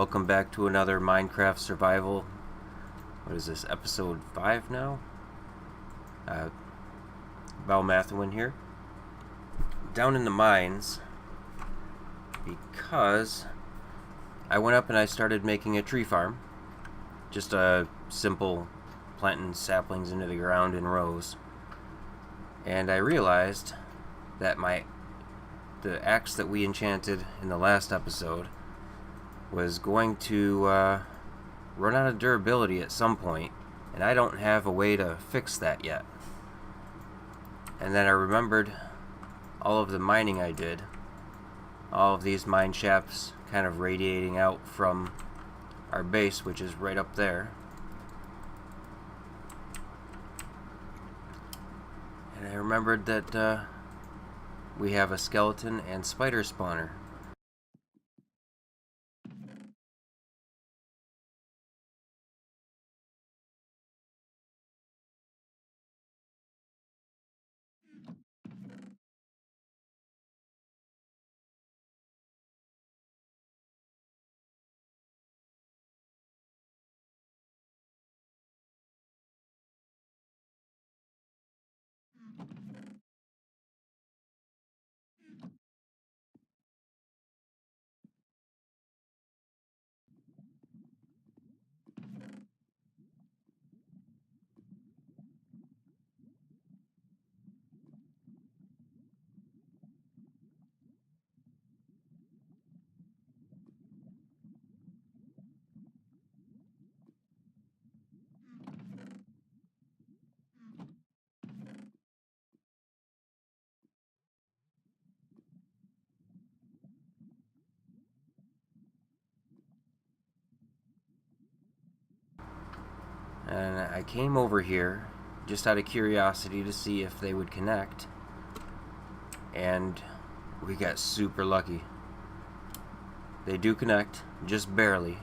welcome back to another Minecraft survival. What is this, episode 5 now? Belmathuin here. Down in the mines, because I went up and I started making a tree farm. Just a simple planting saplings into the ground in rows. And I realized that the axe that we enchanted in the last episode was going to run out of durability at some point, and I don't have a way to fix that yet. And then I remembered all of the mining I did, all of these mine shafts kind of radiating out from our base, which is right up there. And I remembered that we have a skeleton and spider spawner. And I came over here just out of curiosity to see if they would connect, and we got super lucky. They do connect, just barely.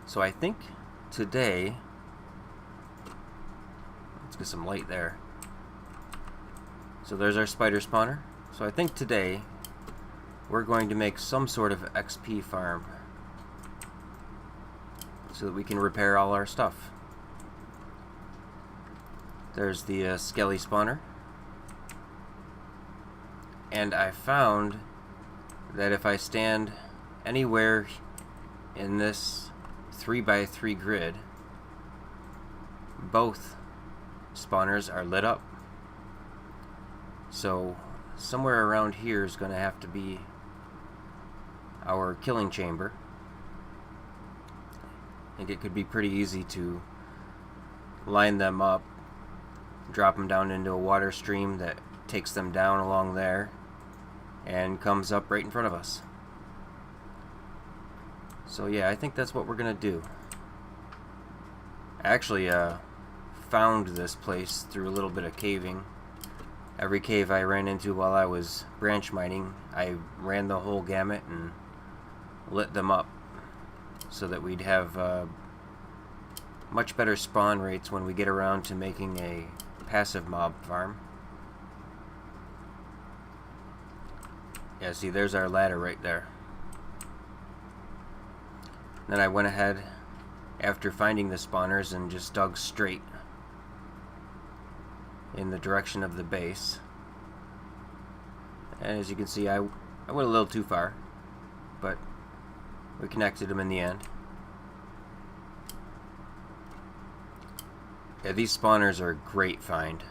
So I think today, let's get some light there. So there's our spider spawner. So I think today we're going to make some sort of XP farm so that we can repair all our stuff. There's the skelly spawner. And I found that if I stand anywhere in this 3x3 grid, both spawners are lit up. So somewhere around here is going to have to be our killing chamber. I think it could be pretty easy to line them up, drop them down into a water stream that takes them down along there and comes up right in front of us. So yeah, I think that's what we're gonna do. I actually found this place through a little bit of caving. Every cave I ran into while I was branch mining, I ran the whole gamut and lit them up, so that we'd have much better spawn rates when we get around to making a passive mob farm. Yeah, see, there's our ladder right there. Then I went ahead, after finding the spawners, and just dug straight in the direction of the base. And as you can see, I went a little too far, but we connected them in the end. Yeah, these spawners are a great find.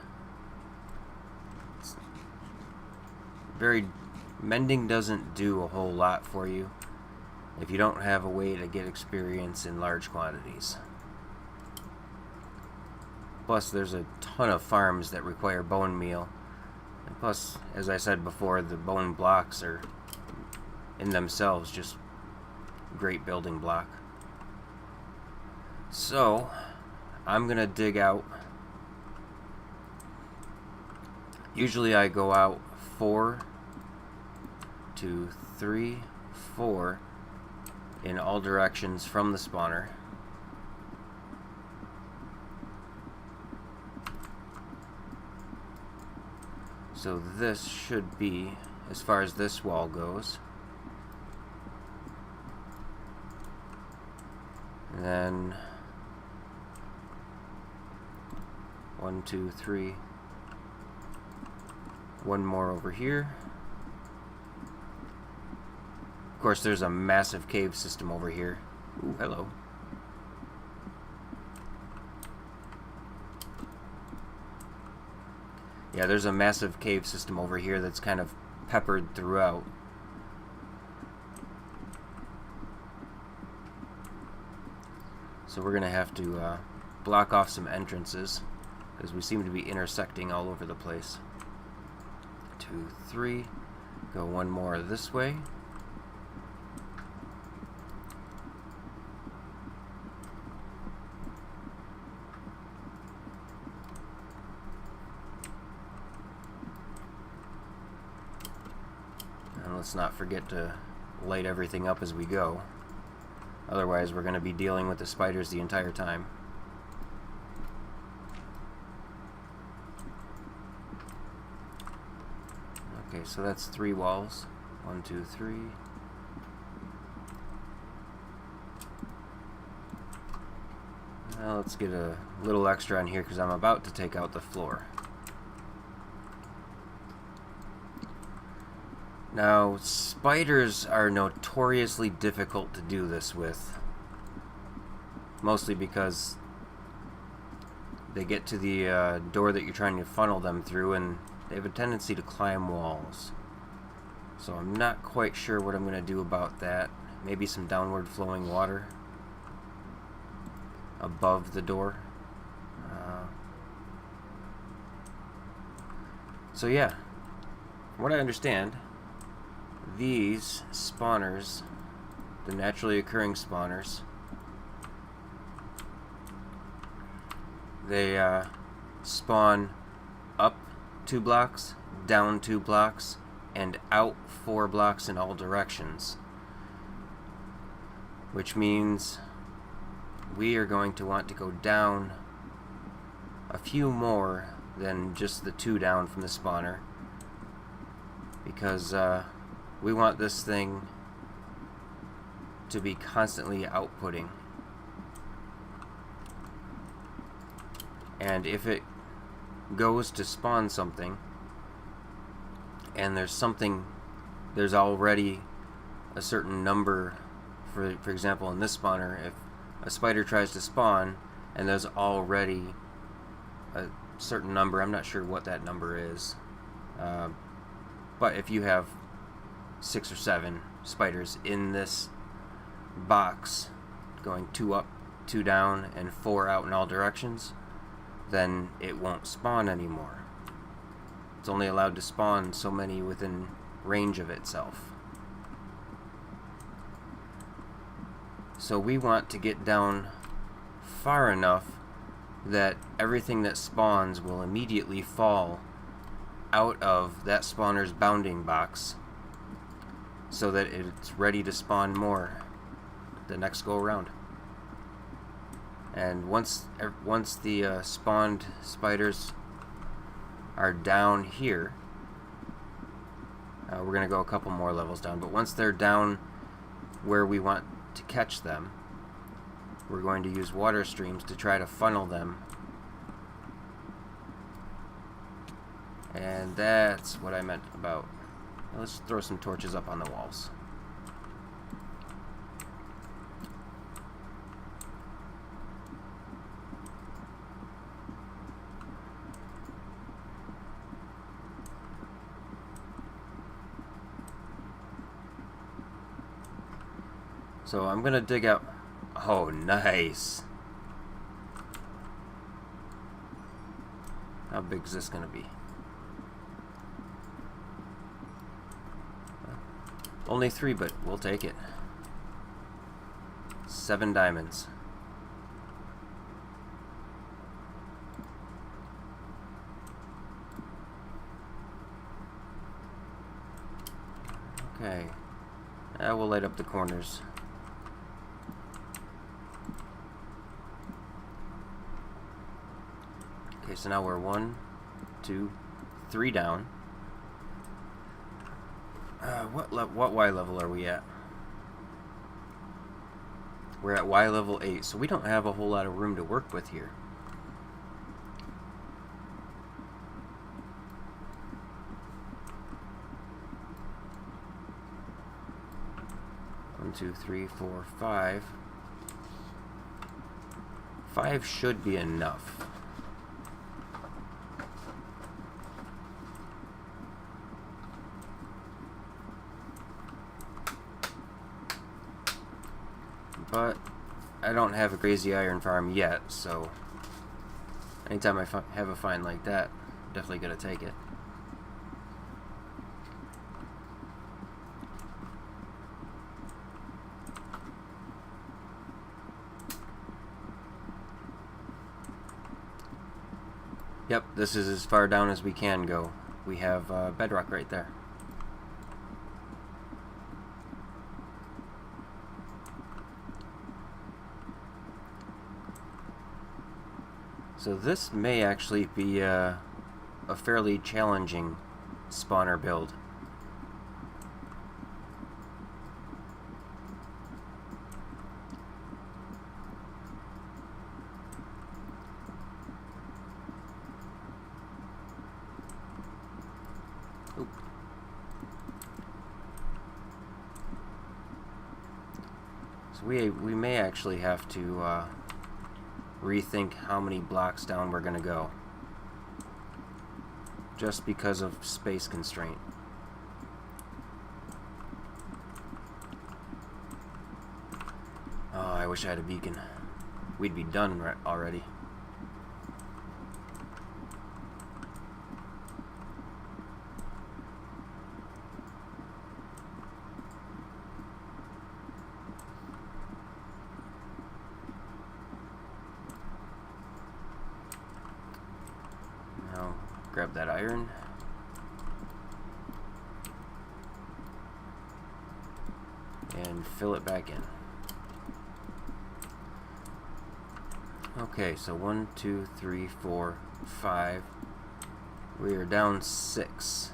Mending doesn't do a whole lot for you if you don't have a way to get experience in large quantities. Plus, there's a ton of farms that require bone meal. And plus, as I said before, the bone blocks are in themselves just great building block. So I'm gonna dig out. Usually I go out 4 to 3, 4 in all directions from the spawner. So this should be, as far as this wall goes, And then 1, 2, 3. One more over here. Of course, there's a massive cave system over here. Ooh, hello. Yeah, there's a massive cave system over here that's kind of peppered throughout. So we're going to have to block off some entrances, because we seem to be intersecting all over the place. 2, 3. Go one more this way. And let's not forget to light everything up as we go. Otherwise, we're going to be dealing with the spiders the entire time. Okay, so that's 3 walls. 1, 2, 3. Now let's get a little extra on here because I'm about to take out the floor. Now, spiders are notoriously difficult to do this with. Mostly because they get to the door that you're trying to funnel them through, and they have a tendency to climb walls. So I'm not quite sure what I'm going to do about that. Maybe some downward flowing water above the door. So yeah, from what I understand, these spawners, the naturally occurring spawners, they spawn up 2 blocks, down 2 blocks, and out 4 blocks in all directions. Which means we are going to want to go down a few more than just the 2 down from the spawner, because we want this thing to be constantly outputting. And if it goes to spawn something, and there's already a certain number, for example in this spawner, if a spider tries to spawn and there's already a certain number, I'm not sure what that number is, but if you have 6 or 7 spiders in this box going 2 up, 2 down, and 4 out in all directions, then it won't spawn anymore. It's only allowed to spawn so many within range of itself. So we want to get down far enough that everything that spawns will immediately fall out of that spawner's bounding box, so that it's ready to spawn more the next go around. And once the spawned spiders are down here, we're going to go a couple more levels down, but once they're down where we want to catch them, we're going to use water streams to try to funnel them. And that's what I meant about. Let's throw some torches up on the walls. So I'm gonna dig out. Oh, nice. How big is this gonna be? Only 3, but we'll take it. 7 diamonds. Okay. We'll light up the corners. Okay, so now we're 1, 2, 3 down. What Y level are we at? We're at Y level 8, so we don't have a whole lot of room to work with here. One, two, three, four, five. 5 should be enough. But I don't have a crazy iron farm yet, so anytime I have a find like that, I'm definitely gonna take it. Yep, this is as far down as we can go. We have bedrock right there. So this may actually be a fairly challenging spawner build. Oop. So we may actually have to rethink how many blocks down we're going to go, just because of space constraint. Oh, I wish I had a beacon. We'd be done already. Grab that iron. And fill it back in. Okay, so 1, 2, 3, 4, 5. We are down 6.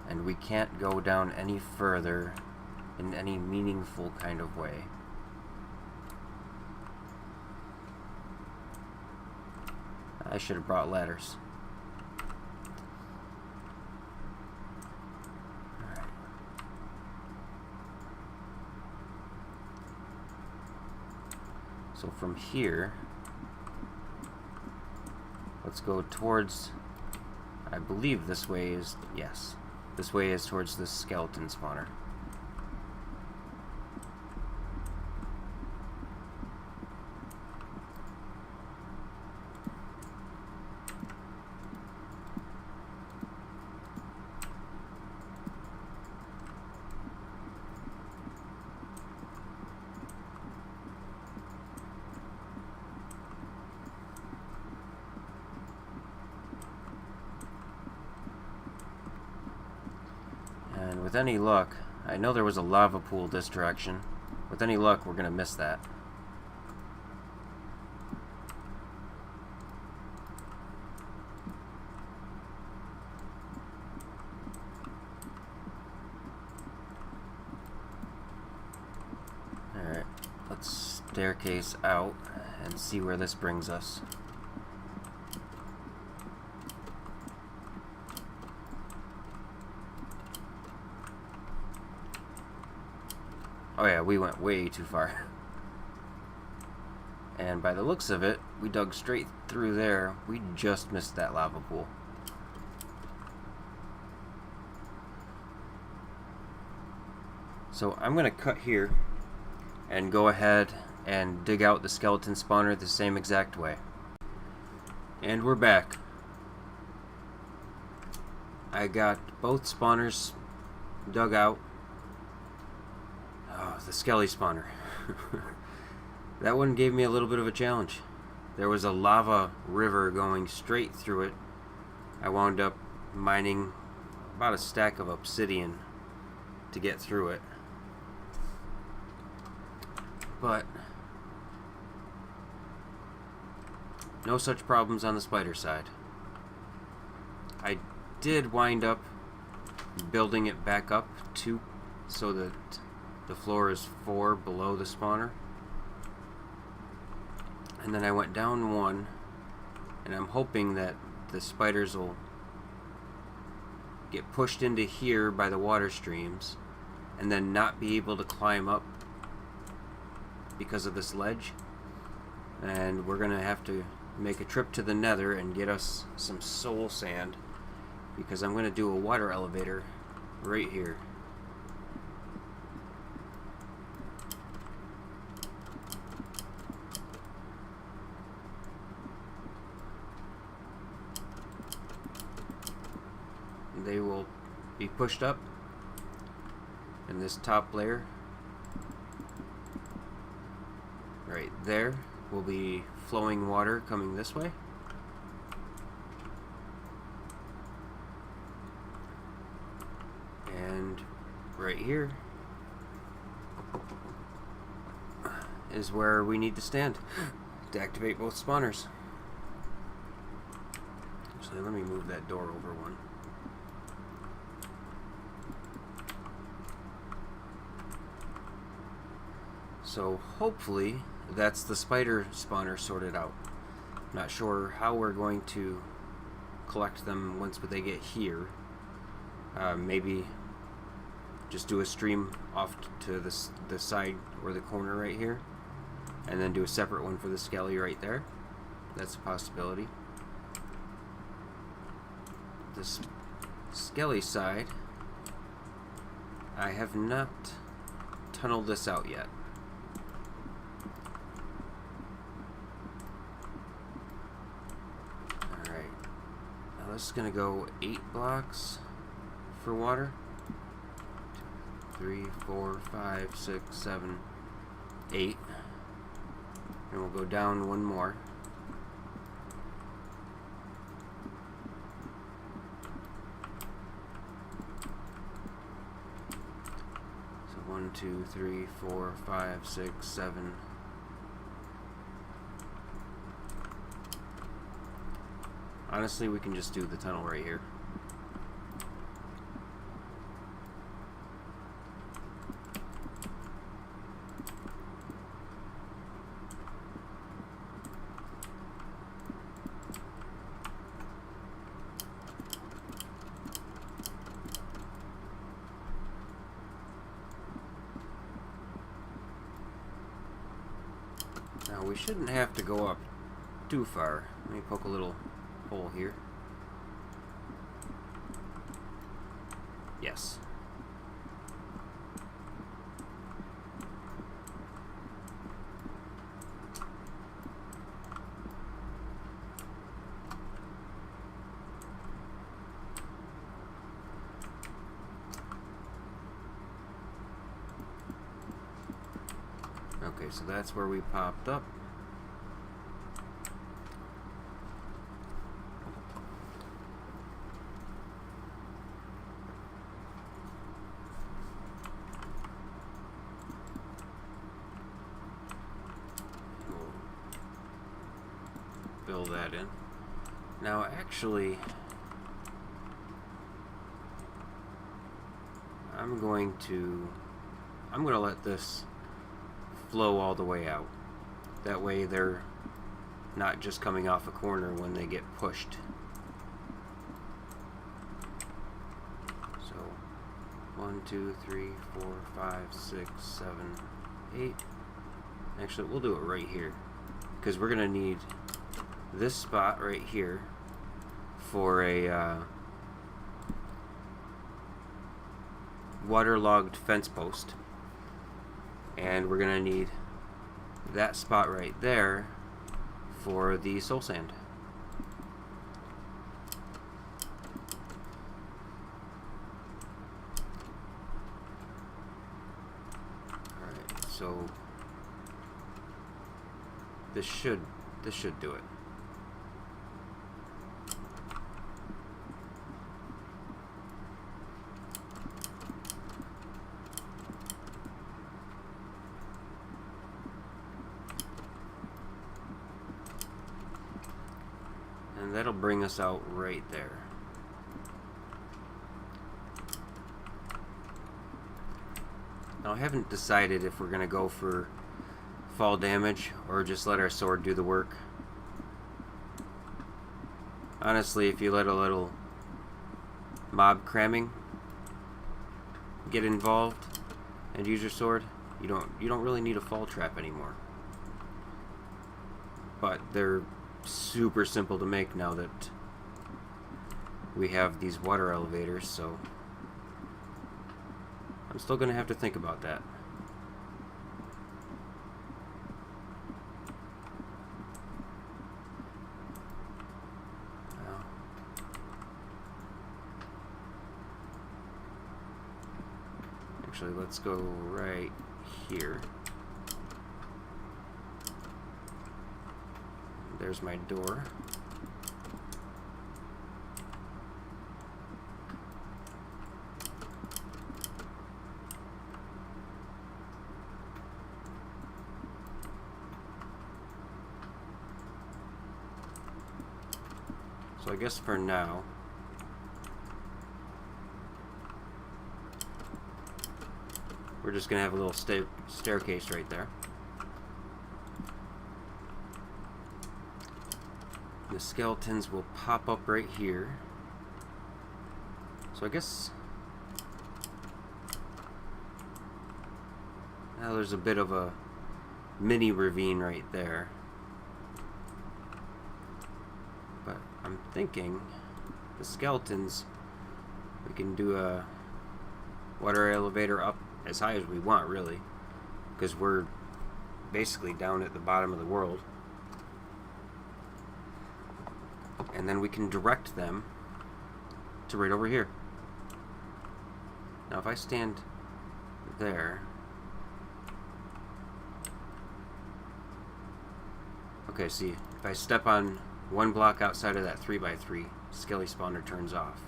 And we can't go down any further in any meaningful kind of way. I should have brought ladders. Alright. So from here, let's go towards, I believe this way is, yes, this way is towards the skeleton spawner. And with any luck, I know there was a lava pool this direction. With any luck, we're gonna miss that. Alright, let's staircase out and see where this brings us. Oh yeah, we went way too far. And by the looks of it, we dug straight through there. We just missed that lava pool. So I'm gonna cut here and go ahead and dig out the skeleton spawner the same exact way. And we're back. I got both spawners dug out. Oh, the skelly spawner. That one gave me a little bit of a challenge. There was a lava river going straight through it. I wound up mining about a stack of obsidian to get through it. But no such problems on the spider side. I did wind up building it back up too, so that The floor is 4 below the spawner. And then I went down 1, and I'm hoping that the spiders will get pushed into here by the water streams and then not be able to climb up because of this ledge. And we're gonna have to make a trip to the nether and get us some soul sand, because I'm gonna do a water elevator right here. They will be pushed up in this top layer. Right there will be flowing water coming this way. And right here is where we need to stand to activate both spawners. Actually, let me move that door over one. So hopefully that's the spider spawner sorted out. Not sure how we're going to collect them once they get here. Maybe just do a stream off to the side or the corner right here, and then do a separate one for the skelly right there. That's a possibility. This skelly side, I have not tunneled this out yet. This is going to go 8 blocks for water. 3, 4, 5, 6, 7, 8. And we'll go down 1 more. So 1, 2, 3, 4, 5, 6, 7. Honestly, we can just do the tunnel right here. Now, we shouldn't have to go up too far. Let me poke a little hole here. Yes. Okay, so that's where we popped up. Fill that in. Now, actually, I'm going to let this flow all the way out. That way they're not just coming off a corner when they get pushed. So 1, 2, 3, 4, 5, 6, 7, 8. Actually, we'll do it right here, because we're gonna need this spot right here for a waterlogged fence post, and we're gonna need that spot right there for the soul sand. Alright, so this should do it. And that'll bring us out right there. Now, I haven't decided if we're going to go for fall damage or just let our sword do the work. Honestly, if you let a little mob cramming get involved and use your sword, you don't really need a fall trap anymore. But they're super simple to make now that we have these water elevators, so I'm still going to have to think about that. Actually, let's go right here. There's my door. So I guess for now, we're just going to have a little staircase right there. The skeletons will pop up right here. So I guess now there's a bit of a mini ravine right there. But I'm thinking the skeletons, we can do a water elevator up as high as we want, really, because we're basically down at the bottom of the world. And then we can direct them to right over here. Now if I stand there, okay, see, if I step on one block outside of that 3x3, skelly spawner turns off.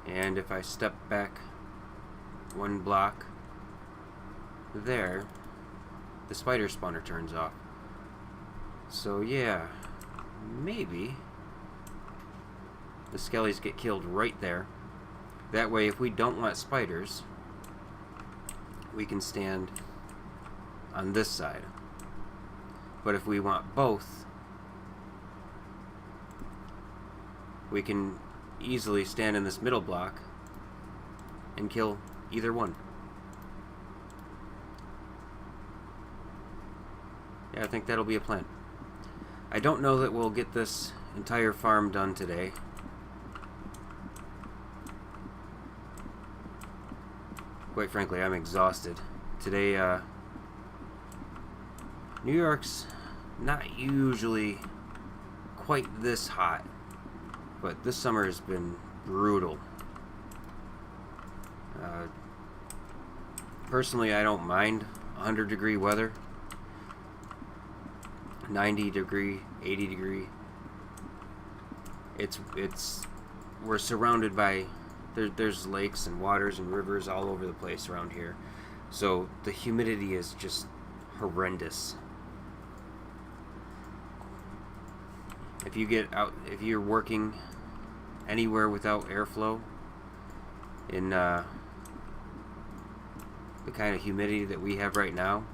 And if I step back one block there, the spider spawner turns off. So yeah, maybe the skellies get killed right there. That way, if we don't want spiders, we can stand on this side. But if we want both, we can easily stand in this middle block and kill either one. Yeah, I think that'll be a plan. I don't know that we'll get this entire farm done today. Quite frankly, I'm exhausted. Today, New York's not usually quite this hot, but this summer has been brutal. Personally, I don't mind 100-degree weather. 90-degree, 80-degree. We're surrounded by, there's lakes and waters and rivers all over the place around here. So the humidity is just horrendous. If you get out, if you're working anywhere without airflow in the kind of humidity that we have right now,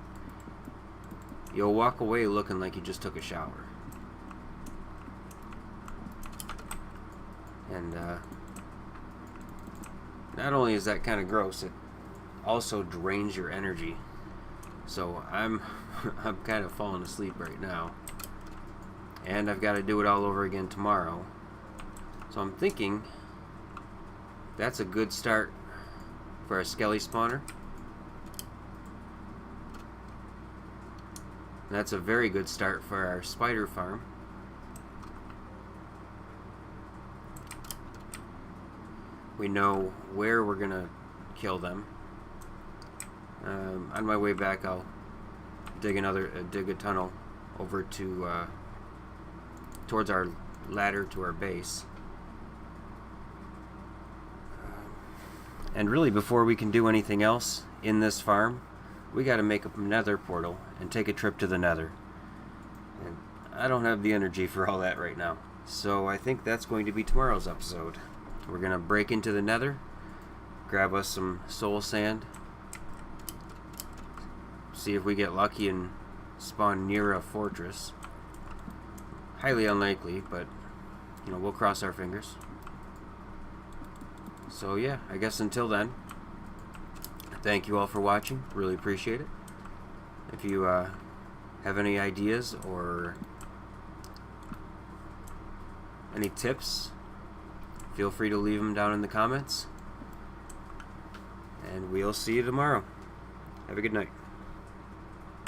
you'll walk away looking like you just took a shower. And not only is that kind of gross, it also drains your energy. So I'm kind of falling asleep right now, and I've got to do it all over again tomorrow. So I'm thinking that's a good start for a skelly spawner. That's a very good start for our spider farm. We know where we're gonna kill them. On my way back, I'll dig a tunnel over to towards our ladder to our base. And really, before we can do anything else in this farm, we got to make a nether portal and take a trip to the nether. And I don't have the energy for all that right now. So I think that's going to be tomorrow's episode. We're going to break into the nether, grab us some soul sand, see if we get lucky and spawn near a fortress. Highly unlikely, but you know, we'll cross our fingers. So yeah, I guess until then, thank you all for watching. Really appreciate it. If you have any ideas or any tips, feel free to leave them down in the comments. And we'll see you tomorrow. Have a good night.